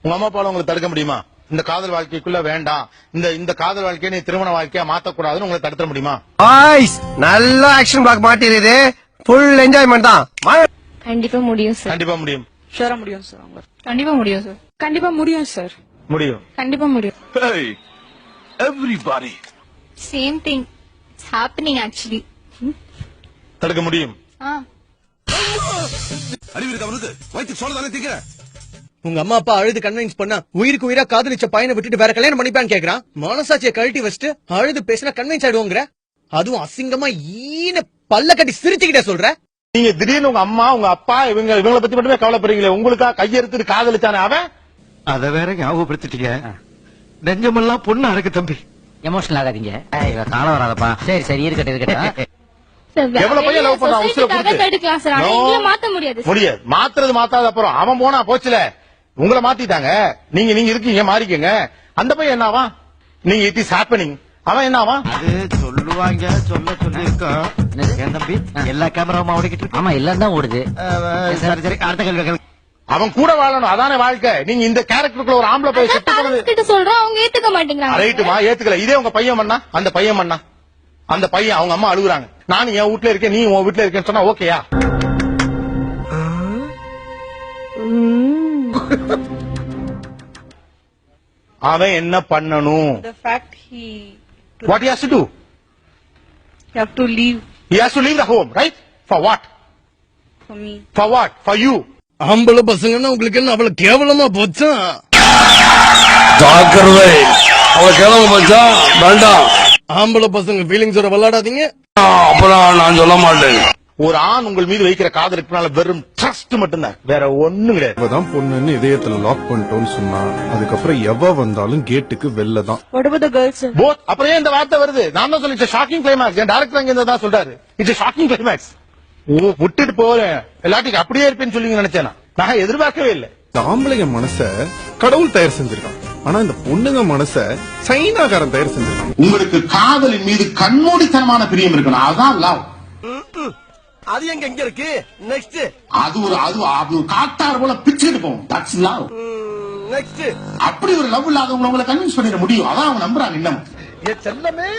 உங்க அம்மா அப்பால உங்களுக்கு தடுக்க முடியுமா? இந்த காதல் வாழ்க்கைக்குள்ள வேண்டாம், இந்த காதல் வாழ்க்கையை நீ திருமண வாழ்க்கையா மாத்தக்கூடாதுன்னு உங்களை தடுக்க முடியுமா? நல்ல ஆக்ஷன் பிளாக் மாட்டிருது. ஃபுல் என்ஜாய்மெண்ட் தான். கண்டிப்பா முடியும் சார். கண்டிப்பா முடியும். ஷூரா முடியும் சார். கண்டிப்பா முடியும் சார். கண்டிப்பா முடியும் சார். முடியும். கண்டிப்பா முடியும். Hey, everybody. Same thing. It's happening actually. தடுக்க முடியும். அறிவு இருக்கு அவனுக்கு. வயிற்று சோளதானே திங்கிற. உங்க அம்மா அப்பா அழுது கன்வின்ஸ் பண்ணா உயிருக்கு உயிரா காதலிச்ச பையனை விட்டுட்டு வேற கல்யாணம் பண்ணிப்பான்னு கேக்குறான். மனசாட்சியை கழட்டி வச்சுட்டு அழுது பேசினா கன்வின்ஸ் ஆயிடுவோங்கிற. அதுவும் அசிங்கமா ஈன பல்ல கட்டி சிரிச்சுக்கிட்டே சொல்ற. நீங்க திடீர்னு உங்க அம்மா உங்க அப்பா இவங்களை பத்தி மட்டுமே கவலைப்படுறீங்களே, உங்களுக்கா கையெடுத்துட்டு காதலிச்சானே அவன்? அத வேற ஞாபகப்படுத்திட்டீங்க. நெஞ்சமெல்லாம் பொண்ணு அடக்கு தம்பி. எமோஷனல் ஆகாதீங்க. கால வராதப்பா. சரி சரி இருக்கட்டும். எவ்வளவு பையன் லவ் பண்ணான் உசுர கொடுத்து. மாத்த முடியாது. மாத்துறது மாத்தாத அப்புறம் அவன் போனா போச்சுல. உங்களை மாத்திட்டாங்க. நீங்க இருக்கீங்க மாறிக்கங்க. அந்த பையன் என்னவா? நீங்க இட் இஸ் ஹேப்பனிங். அவன் என்னவா? அது சொல்லுவாங்க சொல்லி இருக்கோம். என் தம்பி எல்லா கேமராவும் ஓடிக்கிட்டு இருக்கு. ஆமா எல்லாம் தான் ஓடுது. சரி சரி அடுத்த கேள்வி. அவன் கூட வாழணும், அதானே வாழ்க்கை. நீங்க இந்த கேரக்டருக்குள்ள ஒரு ஆம்பளை போய் செட் பண்ணது சொல்றோம், அவங்க ஏத்துக்க மாட்டேங்கிறாங்க. ரைட்டுமா, ஏத்துக்கல. இதே உங்க பையன் பண்ணா, அந்த பையன் அவங்க அம்மா அழுகுறாங்க, நானும் என் வீட்டுல இருக்கேன் நீ உன் வீட்டுல இருக்கேன்னு சொன்னா ஓகேயா? அவன் என்ன பண்ணணும்? The fact What he has to do? he have to leave He has to leave the home, right? For what? for me. For what? For you. ஆம்பளை பசங்கன்னா உங்களுக்கு என்ன அவ்வளவு கேவலமா போச்சா? ஜாக்கிரதை, அவளை கிளம்ப போச்சா வேண்டாம். ஆம்பளை பசங்க ஃபீலிங்ஸோட விளையாடாதீங்க. அப்புறம் நான் சொல்ல மாட்டேன். ஒரு ஆண் உங்கள் மீது வைக்கிற காதலுக்கு மேல வெறும் ட்ரஸ்ட் மட்டும்தான், வேற ஒண்ணும் கிடையாது. இப்பதான் பொண்ணுன்னு இதயத்துல லாக் பண்ணிட்டோம்னு சொன்னா அதுக்கப்புறம் எவ வந்தாலும் கேட்டுக்கு வெளில தான். What about the girls, sir? Both. அப்புறம் ஏன் இந்த வார்த்தை வருது? நான் தான் சொல்லி ஷாக்கிங் கிளைமேக்ஸ். என் டைரக்டர் அங்க இருந்தா சொல்றாரு இட்ஸ் ஷாக்கிங் கிளைமேக்ஸ். விட்டுட்டு போறேன் எல்லாத்துக்கும் அப்படியே இருப்பேன்னு சொல்லி நினைச்சேன். நான் எதிர்பார்க்கவே இல்லை. இந்த ஆம்பளைங்க மனச கடவுள் தயார் செஞ்சிருக்கான், ஆனா இந்த பொண்ணுங்க மனச சைனாக்காரன் தயார் செஞ்சிருக்கான். உங்களுக்கு காதலின் மீது கண்மூடித்தனமான பிரியம் இருக்கணும், அதுதான் லவ். அது எங்க இருக்கு? நெக்ஸ்ட். அது ஒரு காட்டார் போல பிச்சுட்டு போகும். That's love. நெக்ஸ்ட். அப்படி ஒரு லவ் இல்லாதவங்க உங்களை கன்வின்ஸ் பண்ணிட முடியும். அதான் அவங்க நம்புறாங்க இன்னும். செல்லமே